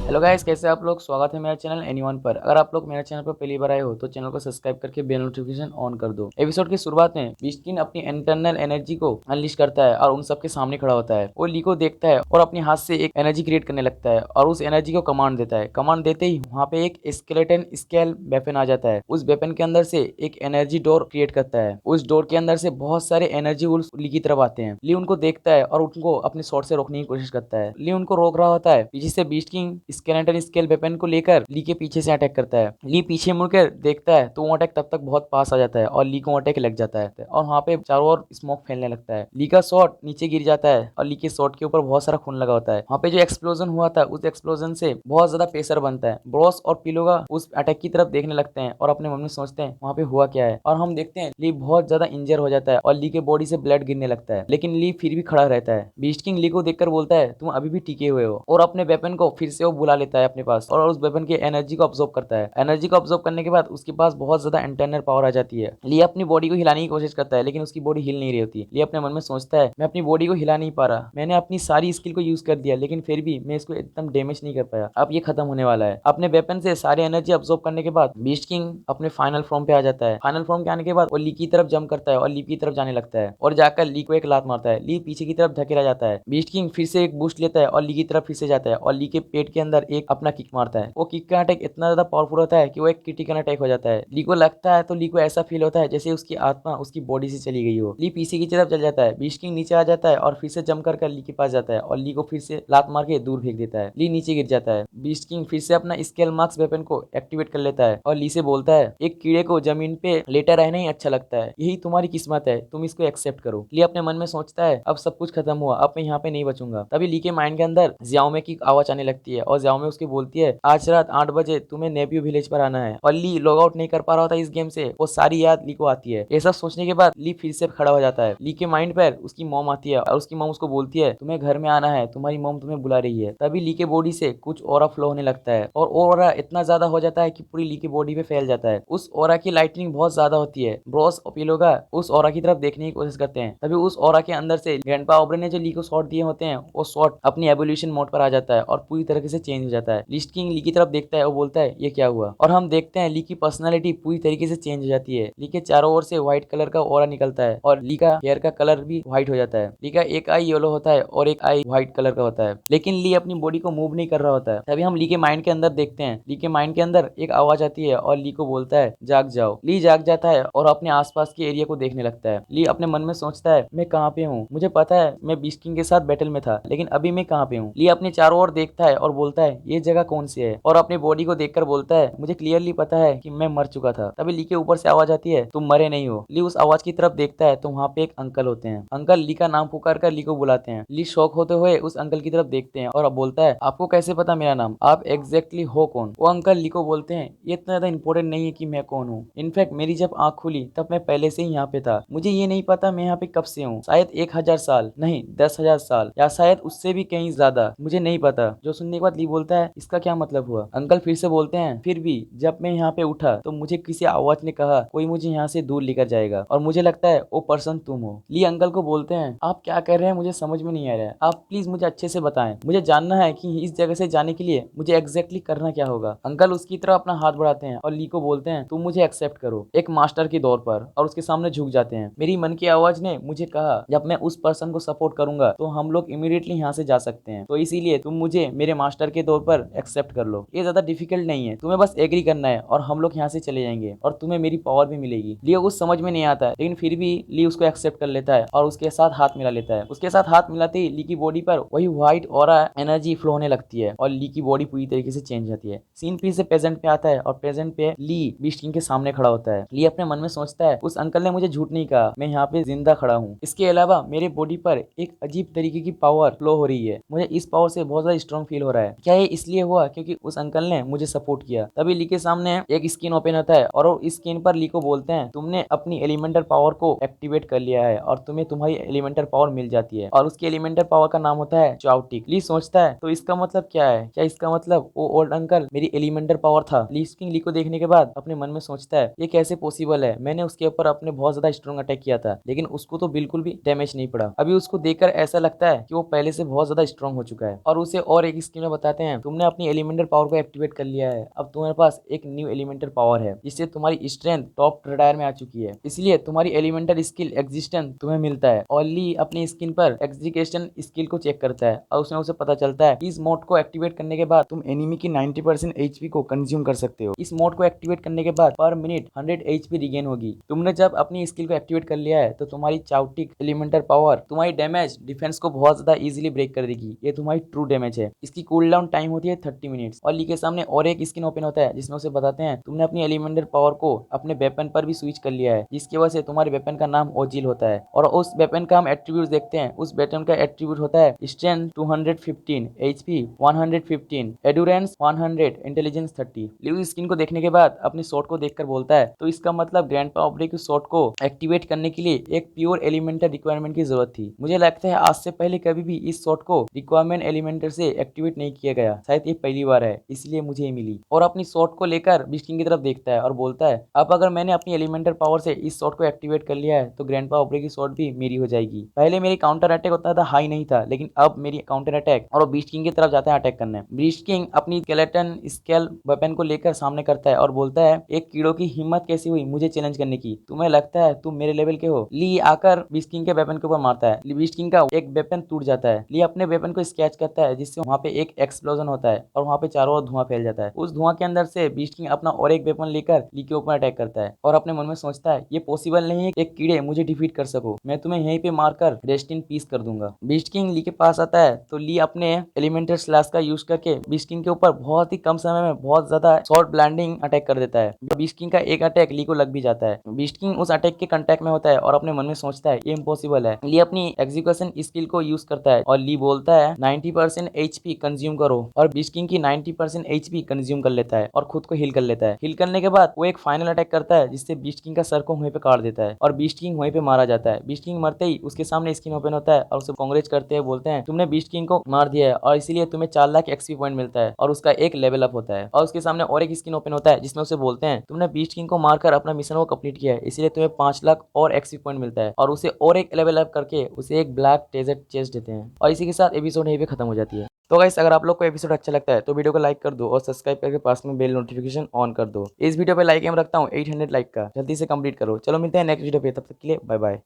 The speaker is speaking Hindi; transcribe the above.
हेलो गाइस, कैसे आप लोग। स्वागत है मेरे चैनल एनीवन पर। अगर आप लोग मेरे चैनल पर पहली बार आए हो तो चैनल को सब्सक्राइब करके बेल नोटिफिकेशन ऑन कर दो। एपिसोड की शुरुआत में बीस्टिन अपनी इंटरनल एनर्जी को अनलिश करता है और उन सबके सामने खड़ा होता है। वो ली को देखता है और अपने हाथ से एक एनर्जी क्रिएट करने लगता है और उस एनर्जी को कमांड देता है। कमांड देते ही वहाँ पे एक स्केलेटन स्केल वेपन आ जाता है। उस वेपन के अंदर से एक एनर्जी डोर क्रिएट करता है। उस डोर के अंदर से बहुत सारे एनर्जी वुल्फ ली की तरफ आते हैं। ली उनको देखता है और उनको अपने शॉट से रोकने की कोशिश करता है। ली उनको रोक रहा होता है। पीछे से beast king skeleton scale weapon को लेकर ली के पीछे से अटैक करता है। ली पीछे मुड़कर देखता है तो वो अटैक तब तक बहुत पास आ जाता है और ली को अटैक लग जाता है और वहाँ पे चारों ओर स्मोक फैलने लगता है। ली का शॉट नीचे गिर जाता है और ली के शॉट के ऊपर बहुत सारा खून लगा होता है। वहाँ पे जो एक्सप्लोजन हुआ था उस एक्सप्लोजन से बहुत ज्यादा प्रेशर बनता है। ब्रॉस और पिलोगा उस अटैक की तरफ देखने लगते हैं और अपने मन में सोचते हैं वहाँ पे हुआ क्या है। और हम देखते हैं ली बहुत ज्यादा इंजर हो जाता है और ली के बॉडी से ब्लड गिरने लगता है, लेकिन ली फिर भी खड़ा रहता है। बीस्ट किंग ली को देखकर बोलता है तुम अभी भी टिके हुए हो, और अपने वेपन को फिर से वो बुला लेता है अपने पास और उस वेपन की एनर्जी को ऑब्जॉर्व करता है। एनर्जी को ऑब्जॉर्व करने के बाद उसके पास बहुत ज्यादा इंटरनल पावर आ जाती है। ली अपनी बॉडी को हिलाने की कोशिश करता है लेकिन उसकी बॉडी हिल नहीं रही होती। ली अपने मन में सोचता है मैं अपनी बॉडी को हिला नहीं पा रहा, मैंने अपनी सारी स्किल को यूज कर दिया लेकिन फिर भी मैं इसको एकदम डैमेज नहीं कर पाया, अब ये खत्म होने वाला है। अपने वेपन से सारी एनर्जी ऑब्जॉर्व करने के बाद बीस्ट किंग अपने फाइनल फॉर्म पे आ जाता है। फाइनल फॉर्म पे आने के बाद वो ली की तरफ जंप करता है और ली की तरफ जाने लगता है और जाकर ली को एक लात मारता है। ली पीछे की तरफ धकेला जाता है। बीस्ट किंग फिर से एक बूस्ट लेता है और ली की तरफ फिर से जाता है और ली के पेट के अंदर एक अपना किक मारता है। वो किक का अटैक इतना ज्यादा पावरफुल होता है कि वो एक क्रिटिकल अटैक हो जाता है। ली को लगता है तो ली को ऐसा फील होता है जैसे उसकी आत्मा उसकी बॉडी से चली गई हो। ली पीछे की तरफ चल जाता है। बीस्ट किंग नीचे आ जाता है और फिर से जंप कर ली के पास जाता है और ली को फिर से लात मार के दूर फेंक देता है। ली नीचे गिर जाता है। बीस्ट किंग फिर से अपना स्केल मार्क्स वेपन को एक्टिवेट कर लेता है और ली से बोलता है एक कीड़े को जमीन पे लेटा रहना ही अच्छा लगता है, यही तुम्हारी किस्मत है, तुम इसको एक्सेप्ट करो। ली अपने मन में सोचता है अब सब कुछ खत्म हुआ, अब मैं यहाँ पे नहीं बचूंगा। तभी ली के माइंड के अंदर जियाओमे की आवाज आने लगती है और जियाओमे उसकी बोलती है आज रात 8 बजे तुम्हें नेपियो विलेज पर आना है। और ली लॉग आउट नहीं कर पा रहा होता इस गेम से, वो सारी याद ली को आती है। ये सब सोचने के बाद ली फिर से खड़ा हो जाता है। ली के माइंड पर उसकी मॉम आती है और उसकी मॉम उसको बोलती है तुम्हें घर में आना है, तुम्हारी मॉम तुम्हें बुला रही है। तभी ली के बॉडी से कुछ ऑरा फ्लो होने लगता है और ऑरा इतना ज्यादा हो जाता है कि पूरी ली की बॉडी पे फैल जाता है। उस ऑरा की लाइटनिंग बहुत ज्यादा होती है। ब्रॉस और पिलोगा उस ऑरा की तरफ देखने की कोशिश करते हैं। तभी उस ऑरा के अंदर से ग्रैंडपा ओबरे ने जो ली को शॉट दिए होते हैं वो शॉट अपनी एवोल्यूशन मोड पर आ जाता है और पूरी तरीके से चेंज हो जाता है। लिस्ट किंग ली की तरफ देखता है और बोलता है ये क्या हुआ, और हम देखते हैं ली की पर्सनालिटी पूरी तरीके से चेंज हो जाती है। ली के चारों ओर से व्हाइट कलर का ऑरा निकलता है और ली का हेयर का कलर भी व्हाइट हो जाता है। ली का एक आई येलो होता है और एक आई व्हाइट कलर का होता है, लेकिन ली अपनी बॉडी को मूव नहीं कर रहा होता है। तभी हम ली के माइंड के अंदर देखते हैं। ली के माइंड के अंदर एक आवाज आती है और ली को बोलता है जाग जाओ। ली जाग जाता है और अपने आसपास के एरिया को देखने लगता है। ली अपने मन में सोचता है मैं कहाँ पे हूँ, मुझे पता है मैं बीस्ट किंग के साथ बैटल में था लेकिन अभी मैं कहाँ पे हूँ। ली अपने चारों ओर देखता है और बोलता है ये जगह कौन सी है, और अपनी बॉडी को देखकर बोलता है मुझे क्लियरली पता है कि मैं मर चुका था। तभी ली के ऊपर से आवाज आती है तुम मरे नहीं हो। ली उस आवाज की तरफ देखता है तो वहाँ पे एक अंकल होते हैं। अंकल ली का नाम पुकार कर ली को बुलाते हैं। ली शॉक होते हुए उस अंकल की तरफ देखते हैं और अब बोलता है आपको कैसे पता मेरा नाम, आप एग्जैक्टली हो कौन। वो अंकल ली को बोलते हैं ये इतना ज्यादा इंपॉर्टेंट नहीं है कि मैं कौन हूँ, इनफैक्ट मेरी जब आंख खुली तब मैं पहले से ही यहाँ पे था, मुझे ये नहीं पता मैं यहाँ पे कब से हूँ, शायद 1000 साल नहीं 10,000 साल या शायद उससे भी कहीं ज्यादा, मुझे नहीं पता। जो सुनने के बाद ली बोलता है इसका क्या मतलब हुआ। अंकल फिर से बोलते हैं फिर भी जब मैं यहाँ पे उठा तो मुझे किसी आवाज ने कहा कोई मुझे यहाँ से दूर लेकर जाएगा और मुझे लगता है वो पर्सन तुम हो। ली अंकल को बोलते हैं आप क्या कर रहे हैं, मुझे समझ में नहीं आ रहा है, आप प्लीज मुझे अच्छे से बताएं, मुझे जानना है कि इस जगह से जाने के लिए मुझे एग्जैक्टली करना क्या होगा। अंकल उसकी तरफ अपना हाथ बढ़ाते हैं और ली को बोलते हैं तुम मुझे एक्सेप्ट करो एक मास्टर के तौर पर, और उसके सामने झुक जाते हैं। मेरी मन की आवाज ने मुझे कहा जब मैं उस पर्सन को सपोर्ट करूंगा तो हम लोग इमीडिएटली यहाँ से जा सकते हैं, तो इसीलिए तुम मुझे मेरे मास्टर के तौर पर एक्सेप्ट कर लो, ये ज्यादा डिफिकल्ट नहीं है, तुम्हें बस एग्री करना है और हम लोग यहाँ से चले जाएंगे और तुम्हें मेरी पावर भी मिलेगी। ली को कुछ समझ में नहीं आता है लेकिन फिर भी ली उसको एक्सेप्ट कर लेता है और उसके साथ हाथ मिला लेता है। उसके साथ हाथ मिलाते ही ली की बॉडी पर वही व्हाइट ऑरा एनर्जी फ्लो होने लगती है और ली की बॉडी पूरी तरीके से चेंज जाती है। सीन फिर से प्रेजेंट पे आता है और प्रेजेंट पे ली बीस्ट किंग के सामने खड़ा होता है। ली अपने मन में सोचता है उस अंकल ने मुझे झूठ नहीं कहा, मैं यहाँ पे जिंदा खड़ा हूँ। इसके अलावा मेरे बॉडी पर एक अजीब तरीके की पावर फ्लो हो रही है, मुझे इस पावर से बहुत ज्यादा स्ट्रॉन्ग फील हो रहा है, क्या ये इसलिए हुआ क्योंकि उस अंकल ने मुझे सपोर्ट किया। तभी ली के सामने एक स्क्रीन ओपन होता है और वो इस स्क्रीन पर ली को बोलते हैं तुमने अपनी एलिमेंटल पावर को एक्टिवेट कर लिया है और तुम्हें तुम्हारी एलिमेंटल पावर मिल जाती है और उसकी एलिमेंटल पावर का नाम होता है चाउटिक। ली सोचता है तो इसका मतलब क्या है, क्या इसका मतलब वो ओल्ड अंकल मेरी एलिमेंटल पावर था। ली को देखने के बाद अपने मन में सोचता है ये कैसे पॉसिबल है, मैंने उसके ऊपर अपने बहुत ज्यादा स्ट्रॉन्ग अटैक किया था लेकिन उसको तो बिल्कुल भी डैमेज नहीं पड़ा। अभी उसको देखकर ऐसा लगता है कि वो पहले से बहुत ज्यादा स्ट्रॉन्ग हो चुका है और उसे और एक स्क्रीन में बताते हैं तुमने अपनी एलिमेंटल पावर को एक्टिवेट कर लिया है, अब तुम्हारे पास एक न्यू एलिमेंटल पावर है जिससे तुम्हारी स्ट्रेंथ टॉप ट्रायर में आ चुकी है, इसलिए तुम्हारी एलिमेंटल स्किल एग्जिस्टेंस तुम्हें मिलता है। और ली अपनी स्क्रीन पर एग्जीक्यूशन स्किल को चेक करता है और उसमें उसे पता चलता है कि इस मोड को एक्टिवेट करने के बाद तुम एनिमी की 90% एचपी को कंज्यूम कर सकते हो। इस मोड को एक्टिवेट करने के बाद पर मिनट 100 एचपी रिगेन होगी। तुमने जब अपनी स्किल को एक्टिवेट कर लिया है तो तुम्हारी चाउटिक एलिमेंटल पावर तुम्हारी डैमेज डिफेंस को बहुत ज्यादा इजीली ब्रेक कर देगी। ये तुम्हारी ट्रू डैमेज है। इसकी कूल डाउन टाइम होती है 30 मिनट्स। और ली के सामने और एक स्किन ओपन होता है जिसमें उसे बताते हैं तुमने अपनी एलिमेंटल पावर को अपने वेपन पर भी स्विच कर लिया है जिसकी वजह से तुम्हारे वेपन का नाम ओजिल होता है और उस वेपन का हम एट्रीब्यूट देखते हैं। उस वेपन का एट्रीब्यूट होता है स्ट्रेंथ 215, एचपी 115, एडुरेंस 100, इंटेलिजेंस 30। ली स्किन को देखने के बाद अपने शॉट को देखकर बोलता है तो इसका मतलब ग्रैंडपा ऑब्रे की शॉट को एक्टिवेट करने के लिए एक प्योर एलिमेंटल रिक्वायरमेंट की जरूरत थी। मुझे लगता है आज से पहले कभी भी इस शॉट को रिक्वायरमेंट एलिमेंटर से एक्टिवेट नहीं किया गया, शायद ये पहली बार है इसलिए मुझे ये मिली। और अपनी शॉट को लेकर बीस्ट किंग की तरफ देखता है और बोलता है अब अगर मैंने अपनी एलिमेंटल पावर से इस शॉट को एक्टिवेट कर लिया है तो ग्रैंडपा ऑब्रे की शॉट भी मेरी हो जाएगी। पहले मेरी काउंटर अटैक उतना था हाई नहीं था लेकिन अब मेरी काउंटर अटैक और वो बीस्ट किंग की तरफ जाता है अटैक करने। बीस्ट किंग अपनी स्केलेटन स्केल वेपन को लेकर सामने करता है और बोलता है एक कीड़ों की हिम्मत कैसी हुई मुझे चैलेंज करने की, तुम्हें लगता है तुम मेरे लेवल के हो। ली आकर बीस्ट किंग के वेपन के ऊपर मारता है। बीस्ट किंग का एक वेपन टूट जाता है। ली अपने वेपन को स्केच करता है जिससे वहाँ पे एक एक्सप्लोजन होता है और वहाँ पे चारों ओर धुआं फैल जाता है। उस धुआं के अंदर से बीस्ट किंग अपना और एक वेपन लेकर ली के ऊपर अटैक करता है और अपने मन में सोचता है ये पॉसिबल नहीं है एक कीड़े मुझे डिफीट कर सको, मैं तुम्हें यहीं पे मारकर रेस्ट इन पीस कर दूंगा। बीस्ट किंग ली के पास आता है तो ली अपने एलिमेंटल स्लैश का यूज करके बीस्ट किंग के ऊपर बहुत ही कम समय में बहुत ज्यादा शॉर्ट ब्लाइंडिंग अटैक कर देता है। बीस्ट किंग का एक अटैक ली को लग भी जाता है। बीस्ट किंग उस अटैक के कांटेक्ट में होता है और अपने मन में सोचता है ये इम्पॉसिबल है। ली अपनी एग्जीक्यूशन स्किल को यूज करता है और ली बोलता है 90% एचपी कंज्यूम करो और बीस्ट किंग की 90% एचपी कंज्यूम कर लेता है और खुद को हील कर लेता है। हील करने के बाद वो एक फाइनल अटैक करता है जिससे बीस्ट किंग का सर को वहीं पे काट देता है और बीस्ट किंग वहीं पे मारा जाता है। बीस्ट किंग मरते ही उसके सामने स्क्रीन ओपन होता है और उसे कांग्रेच करते हैं, बोलते हैं तुमने बीस्ट किंग को मार दिया है और इसीलिए तुम्हें 4 लाख एक्सपी पॉइंट मिलता है और उसका एक लेवल अप होता है। और उसके सामने और एक स्क्रीन ओपन होता है जिसमें उसे बोलते हैं तुमने बीस्ट किंग को मारकर अपना मिशन को कंप्लीट किया है इसलिए तुम्हें 5 लाख और एक्सपी पॉइंट मिलता है और उसे और एक लेवल अप करके उसे एक ब्लैक डेजर्ट चेस्ट देते हैं। और इसी के साथ एपिसोड यहीं पे खत्म हो जाती है। तो गाइस अगर आप लोग को एपिसोड अच्छा लगता है तो वीडियो को लाइक कर दो और सब्सक्राइब करके पास में बेल नोटिफिकेशन ऑन कर दो। इस वीडियो पे लाइक एम रखता हूँ 800 लाइक का, जल्दी से कंप्लीट करो। चलो मिलते हैं नेक्स्ट वीडियो पे, तब तक के लिए बाय बाय।